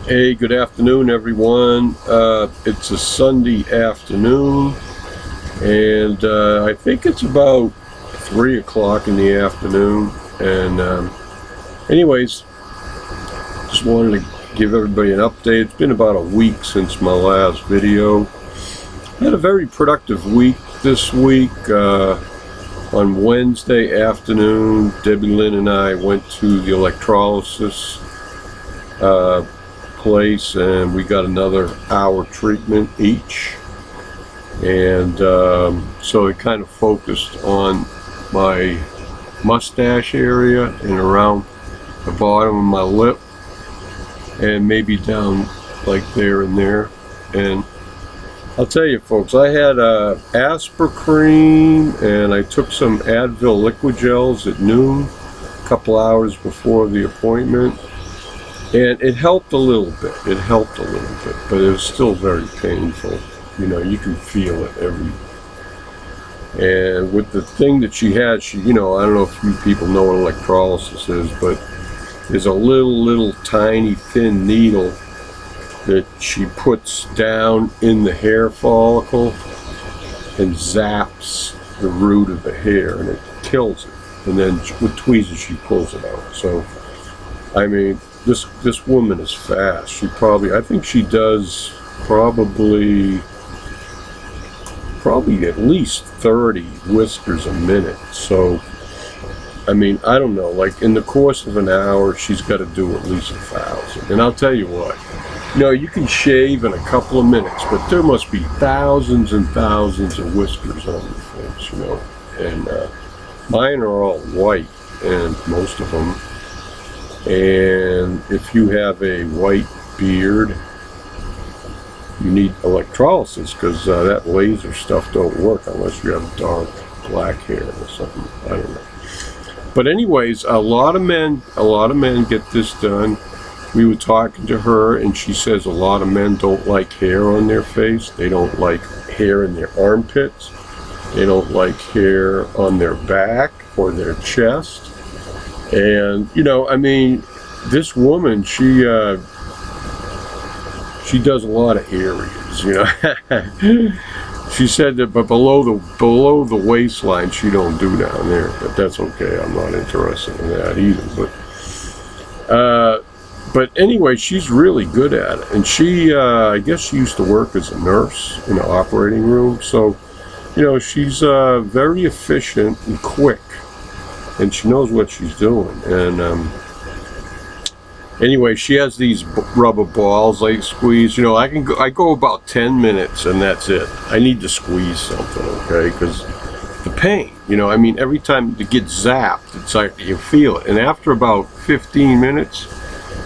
Hey, good afternoon, everyone. It's a Sunday afternoon, and I think it's about 3 o'clock in the afternoon. And anyways, just wanted to give everybody an update. It's been about a week since my last video. I had a very productive week this week. On Wednesday afternoon, Debbie Lynn and I went to the Electrolysis place, and we got another hour treatment each. And so it kind of focused on my mustache area and around the bottom of my lip, and maybe down like there and there. And I'll tell you, folks, I had Asper cream, and I took some Advil liquid gels at noon, a couple hours before the appointment, and it helped a little bit. It helped a little bit, but it was still very painful. You know, you can feel it and with the thing that she had, I don't know if you people know what electrolysis is, but there's a little tiny thin needle that she puts down in the hair follicle and zaps the root of the hair, and it kills it. And then with tweezers she pulls it out. So I mean, this woman is fast. I think she does probably at least 30 whiskers a minute. So I mean, I don't know, like in the course of an hour she's got to do at least 1,000. And I'll tell you what, you can shave in a couple of minutes, but there must be thousands and thousands of whiskers on your face, and mine are all white, and most of them. And if you have a white beard, you need electrolysis, because that laser stuff don't work unless you have dark black hair or something. I don't know. But anyways, a lot of men get this done. We were talking to her, and she says a lot of men don't like hair on their face. They don't like hair in their armpits. They don't like hair on their back or their chest. And I mean, this woman, she does a lot of areas. She said that, but below the waistline, she don't do down there. But that's okay. I'm not interested in that either. But anyway, she's really good at it, and she, I guess she used to work as a nurse in an operating room. So, she's very efficient and quick, and she knows what she's doing. And anyway, she has these rubber balls I squeeze. I go about 10 minutes, and that's it. I need to squeeze something, okay? Because the pain, I mean, every time it gets zapped, it's like you feel it. And after about 15 minutes,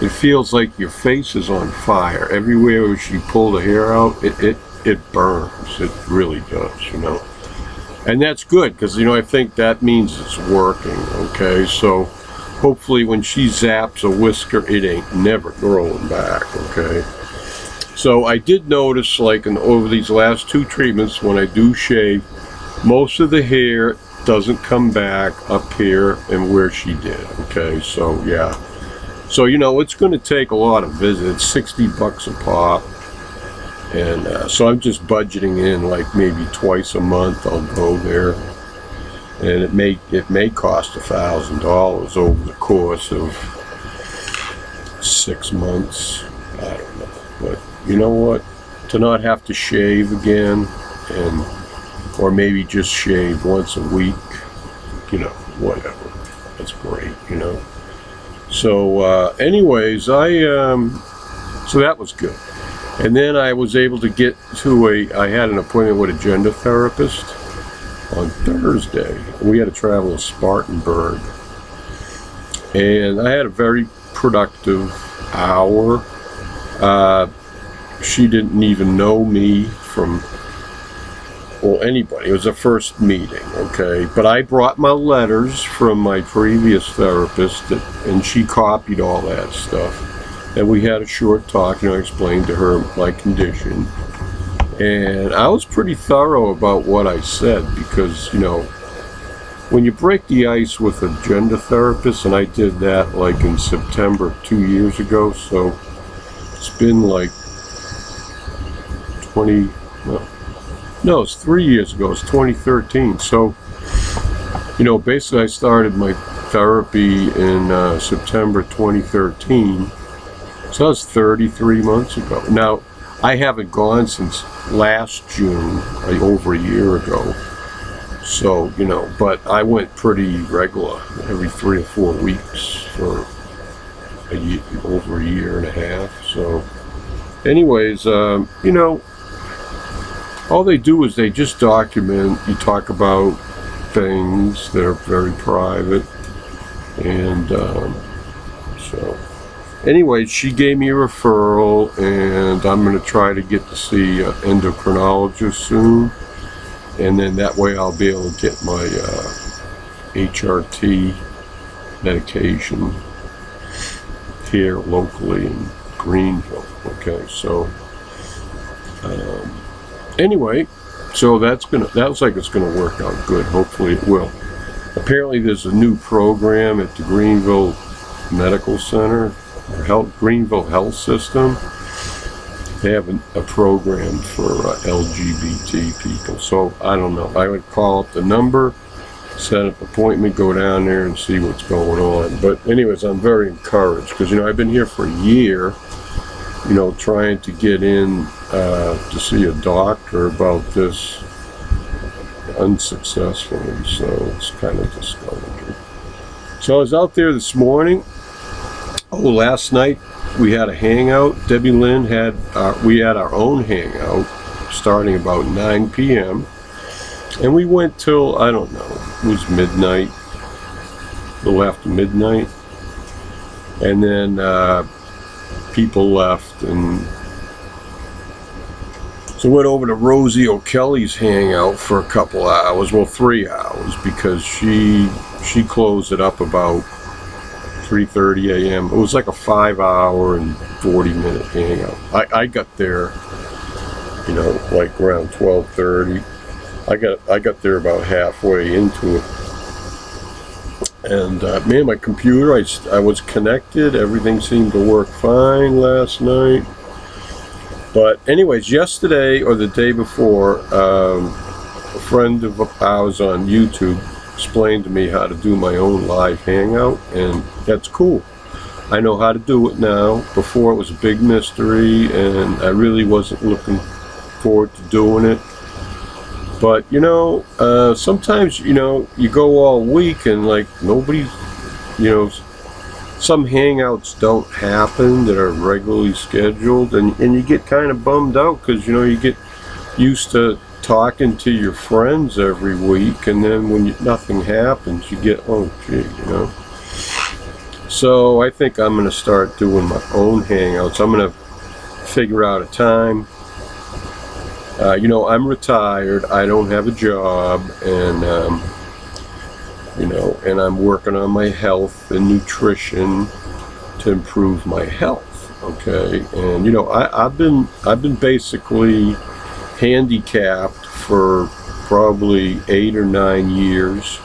it feels like your face is on fire. Everywhere where she pulled the hair out, it burns. It really does, And that's good, because, I think that means it's working, okay? So hopefully when she zaps a whisker, it ain't never growing back, okay? So I did notice, like, over these last 2 treatments, when I do shave, most of the hair doesn't come back up here and where she did, okay? So yeah. So it's going to take a lot of visits, $60 a pop, and so I'm just budgeting in like maybe twice a month I'll go there, and it may cost $1,000 over the course of 6 months. I don't know, but you know what? To not have to shave again, or maybe just shave once a week, whatever. That's great, So anyways, so that was good. And then I was able to get to I had an appointment with a gender therapist on Thursday. We had to travel to Spartanburg, and I had a very productive hour. She didn't even know me from anybody. It was a first meeting, okay? But I brought my letters from my previous therapist, and she copied all that stuff. And we had a short talk, I explained to her my condition. And I was pretty thorough about what I said, because, when you break the ice with a gender therapist, and I did that like in September 2 years ago, so It's been like 20, no, it's 3 years ago. It's 2013. So, you know, basically I started my therapy in September 2013. So that was 33 months ago. Now, I haven't gone since last June, like over a year ago. So, you know, but I went pretty regular, every 3 or 4 weeks for a year, over a year and a half. So, anyways, you know, all they do is they just document. You talk about things that are very private, and so. Anyways, she gave me a referral, and I'm going to try to get to see an endocrinologist soon, and then that way I'll be able to get my HRT medication here locally in Greenville. Okay, so anyway, so that looks like it's gonna work out good. Hopefully it will. Apparently there's a new program at the Greenville Medical Center, or Greenville Health System. They have a program for LGBT people. So I don't know. I would call up the number, set up an appointment, go down there and see what's going on. But anyways, I'm very encouraged because, you know, I've been here for a year, you know, trying to get in to see a doctor about this unsuccessfully. So it's kind of discouraging. So I was out there this morning. Oh, last night we had a hangout. Debbie Lynn we had our own hangout starting about 9 p.m. And we went till, I don't know, it was midnight, a little after midnight. And then people left, and so went over to Rosie O'Kelly's hangout for a couple hours, well, 3 hours, because she closed it up about 3:30 a.m. It was like a 5-hour and 40-minute hangout. I got there, you know, like around 12:30. I got there about halfway into it, and man, my computer, I was connected. Everything seemed to work fine last night. But anyways, yesterday or the day before, a friend of ours on YouTube explained to me how to do my own live hangout, and that's cool. I know how to do it now. Before it was a big mystery, and I really wasn't looking forward to doing it. But, you know, sometimes, you know, you go all week and, like, nobody, you know, some hangouts don't happen that are regularly scheduled, and you get kind of bummed out because, you know, you get used to talking to your friends every week, and then when nothing happens, you get, oh, gee, you know. So I think I'm going to start doing my own hangouts. I'm going to figure out a time. You know, I'm retired. I don't have a job, and you know, and I'm working on my health and nutrition to improve my health. Okay, and you know, I've been basically handicapped for probably 8 or 9 years,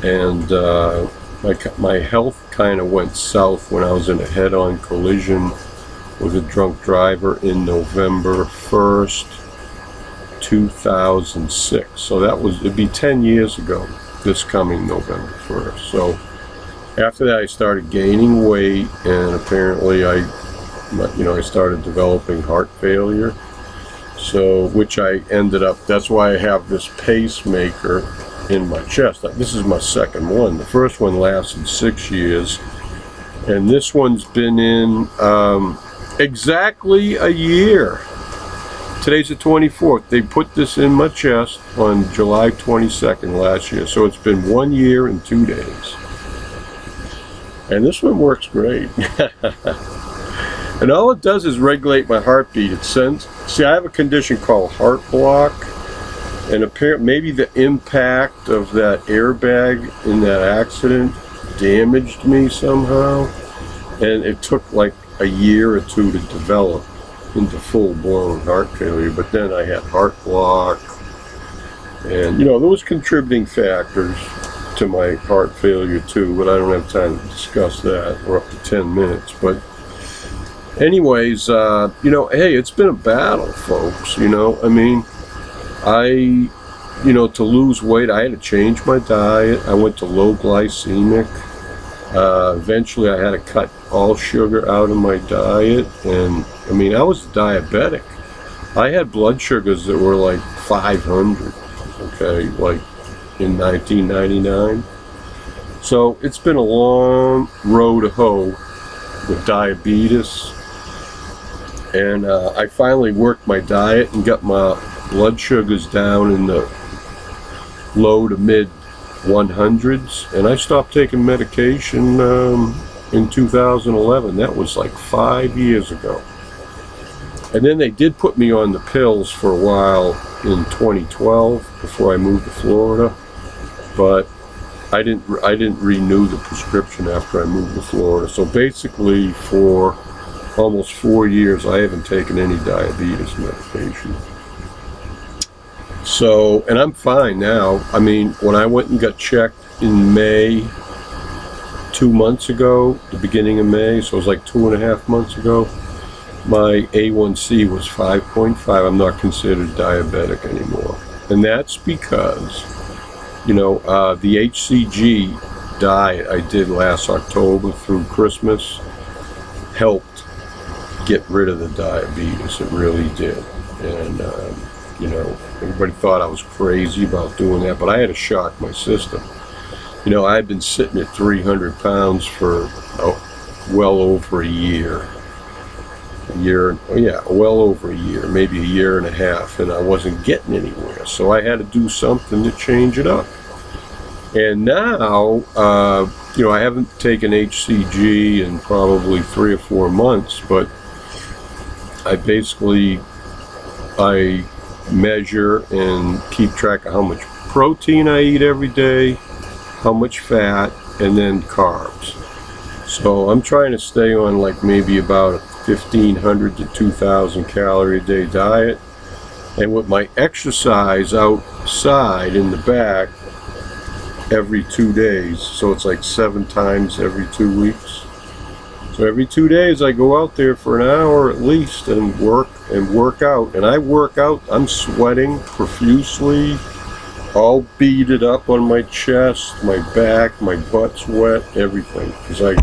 and my health kind of went south when I was in a head-on collision with a drunk driver in November 1st, 2006. So it'd be 10 years ago this coming November 1st. So after that I started gaining weight, and apparently I started developing heart failure. So, which I ended up, that's why I have this pacemaker in my chest. This is my second one. The first one lasted 6 years, and this one's been in exactly a year. Today's the 24th. They put this in my chest on July 22nd last year. So it's been 1 year and 2 days. And this one works great. And all it does is regulate my heartbeat. See, I have a condition called heart block. And apparently, maybe the impact of that airbag in that accident damaged me somehow. And it took like a year or two to develop into full-blown heart failure, but then I had heart block, and you know, there was contributing factors to my heart failure too, but I don't have time to discuss that. We're up to 10 minutes, but anyways, you know, hey, it's been a battle, folks. You know, I mean, you know, to lose weight, I had to change my diet. I went to low glycemic. Eventually, I had to cut all sugar out of my diet, and I mean, I was diabetic. I had blood sugars that were like 500, okay, like in 1999. So it's been a long road to hoe with diabetes, and I finally worked my diet and got my blood sugars down in the low to mid 100s, and I stopped taking medication in 2011. That was like 5 years ago. And then they did put me on the pills for a while in 2012 before I moved to Florida, but I didn't renew the prescription after I moved to Florida. So basically for almost 4 years I haven't taken any diabetes medication. So, and I'm fine now. I mean, when I went and got checked in May, 2 months ago, the beginning of May, so it was like 2.5 months ago, my A1C was 5.5. I'm not considered diabetic anymore. And that's because, you know, the HCG diet I did last October through Christmas helped get rid of the diabetes. It really did. And, you know, everybody thought I was crazy about doing that, but I had to shock my system. You know, I've been sitting at 300 pounds for well over a year. Well over a year, maybe a year and a half, and I wasn't getting anywhere. So I had to do something to change it up. And now, you know, I haven't taken HCG in probably 3 or 4 months, but I measure and keep track of how much protein I eat every day, how much fat, and then carbs. So I'm trying to stay on like maybe about a 1,500 to 2,000 calorie a day diet. And with my exercise outside in the back every 2 days, so it's like 7 times every 2 weeks. So every 2 days I go out there for an hour at least and work out. And I work out, I'm sweating profusely, all beaded up on my chest, my back, my butt's wet, everything. Because I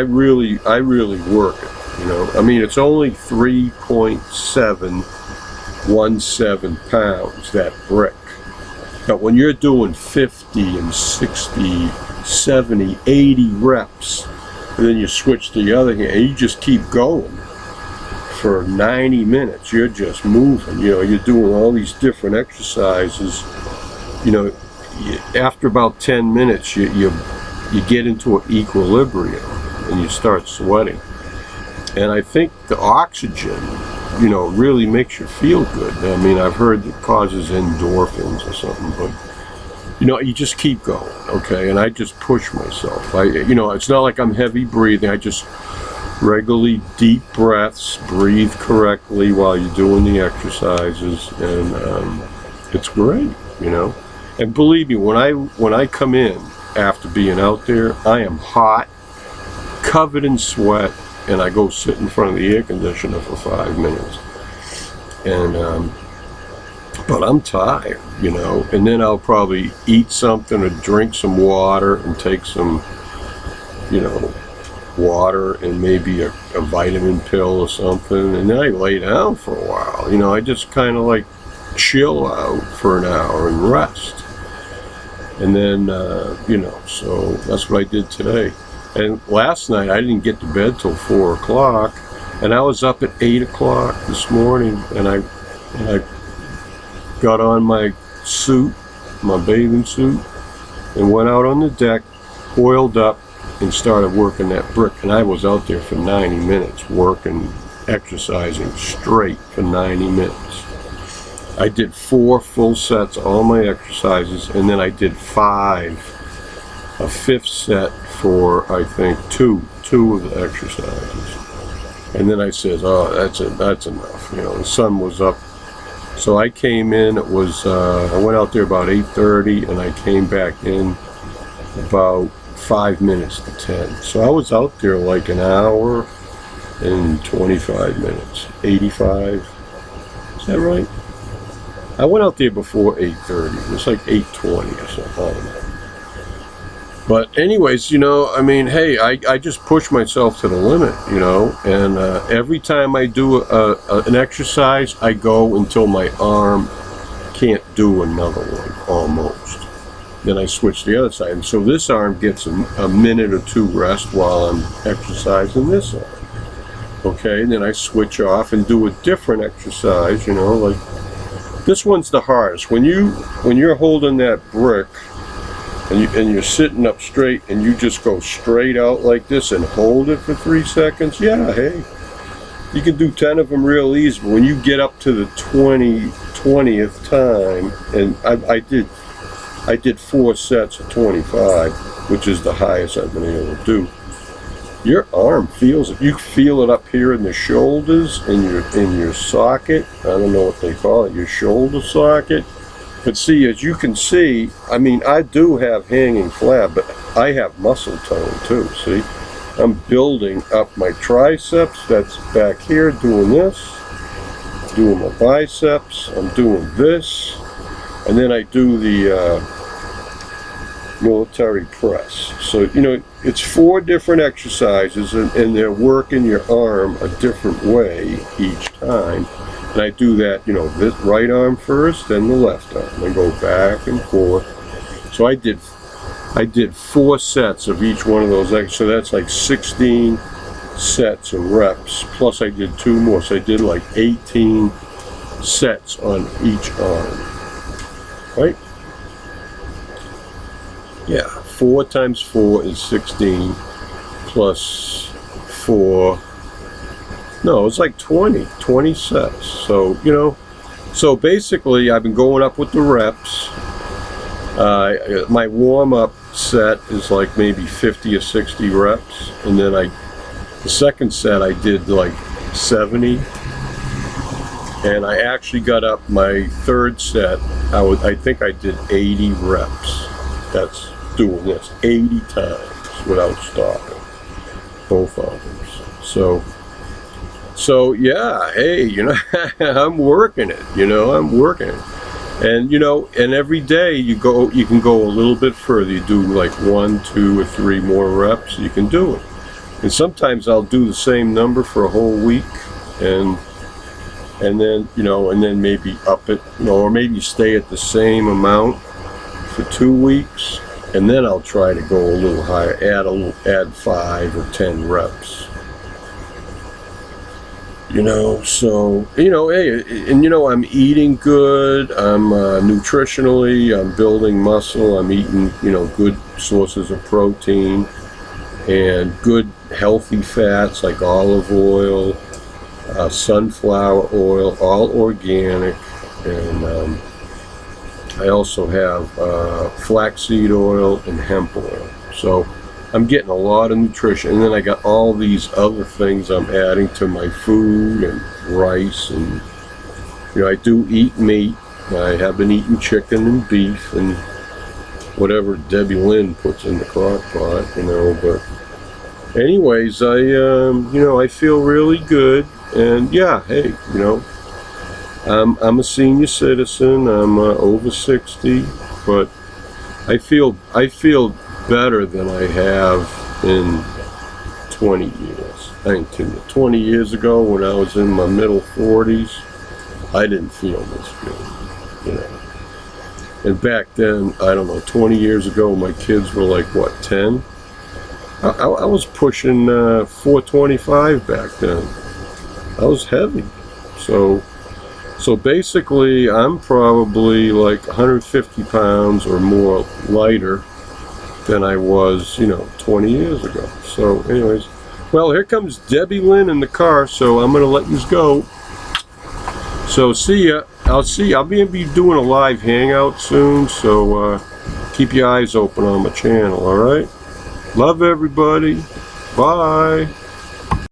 really work it. You know, I mean, it's only 3.717 pounds, that brick. But when you're doing 50 and 60, 70, 80 reps, and then you switch to the other hand, and you just keep going for 90 minutes, you're just moving. You know, you're doing all these different exercises. You know, after about 10 minutes, you get into an equilibrium, and you start sweating. And I think the oxygen, you know, really makes you feel good. I mean, I've heard it causes endorphins or something, but, you know, you just keep going, okay? And I just push myself. You know, it's not like I'm heavy breathing. I just regularly deep breaths, breathe correctly while you're doing the exercises, and it's great, you know? And believe me, when I come in after being out there, I am hot, covered in sweat, and I go sit in front of the air conditioner for 5 minutes. And, but I'm tired, you know, and then I'll probably eat something or drink some water and take some, you know, water and maybe a vitamin pill or something, and then I lay down for a while. You know, I just kind of like chill out for an hour and rest. And then, you know, so that's what I did today. And last night I didn't get to bed till 4 o'clock, and I was up at 8 o'clock this morning, and I got on my suit, my bathing suit, and went out on the deck, oiled up, and started working that brick. And I was out there for 90 minutes working, exercising straight for 90 minutes. I did 4 full sets, all my exercises, and then I did 5, a 5th set for, I think, two of the exercises. And then I said, oh, that's enough. You know, the sun was up. So I came in, it was, I went out there about 8:30, and I came back in about 5 minutes to 10. So I was out there like an hour, in 25 minutes. 85. Is that right? I went out there before 8:30. It was like 8:20 or something. I don't know. But anyways, you know, I mean, hey, I just push myself to the limit, you know, and every time I do an exercise, I go until my arm can't do another one, almost. Then I switch to the other side. And so this arm gets a minute or two rest while I'm exercising this arm. Okay, and then I switch off and do a different exercise, you know, like this one's the hardest. When you're holding that brick and you're sitting up straight and you just go straight out like this and hold it for 3 seconds, yeah, hey, you can do 10 of them real easy. But when you get up to the 20th time, and I did 4 sets of 25, which is the highest I've been able to do. Your arm feels it. You feel it up here in the shoulders, in your socket. I don't know what they call it, your shoulder socket. But see, as you can see, I mean, I do have hanging flab, but I have muscle tone too, see? I'm building up my triceps, that's back here, doing this, doing my biceps, I'm doing this, and then I do the military press. So, you know, it's 4 different exercises, and they're working your arm a different way each time. And I do that, you know, this right arm first, then the left arm. I go back and forth. So I did 4 sets of each one of those exercises. So that's like 16 sets of reps. Plus I did 2 more. So I did like 18 sets on each arm. Right? Yeah, 4 times 4 is 16, plus 4, no, it's like 20 sets. So, you know, so basically I've been going up with the reps. My warm-up set is like maybe 50 or 60 reps, and then the second set I did like 70, and I actually got up my third set, I think I did 80 reps. That's doing this 80 times without stopping, both arms. So yeah, hey, you know, I'm working it, you know, I'm working it. And, you know, and every day you can go a little bit further. You do like 1, 2, or 3 more reps, you can do it. And sometimes I'll do the same number for a whole week, and then, you know, and then maybe up it, you know, or maybe stay at the same amount for 2 weeks, and then I'll try to go a little higher, add 5 or 10 reps. You know, so, you know, hey, and you know, I'm eating good, I'm nutritionally, I'm building muscle, I'm eating, you know, good sources of protein, and good healthy fats like olive oil, sunflower oil, all organic, and I also have flaxseed oil and hemp oil. So I'm getting a lot of nutrition, and then I got all these other things I'm adding to my food, and rice, and, you know, I do eat meat. I have been eating chicken and beef and whatever Debbie Lynn puts in the crock pot, you know, but anyways, you know, I feel really good, and yeah, hey, you know, I'm a senior citizen, I'm over 60, but I feel better than I have in 20 years. I think 20 years ago, when I was in my middle 40s, I didn't feel this good, you know. And back then, I don't know, 20 years ago, my kids were like, what, 10? I was pushing 425 back then. I was heavy. So basically, I'm probably like 150 pounds or more lighter than I was, you know, 20 years ago. So anyways, well, here comes Debbie Lynn in the car, so I'm going to let you go. So see ya. I'll be doing a live hangout soon, so keep your eyes open on my channel, alright? Love everybody. Bye.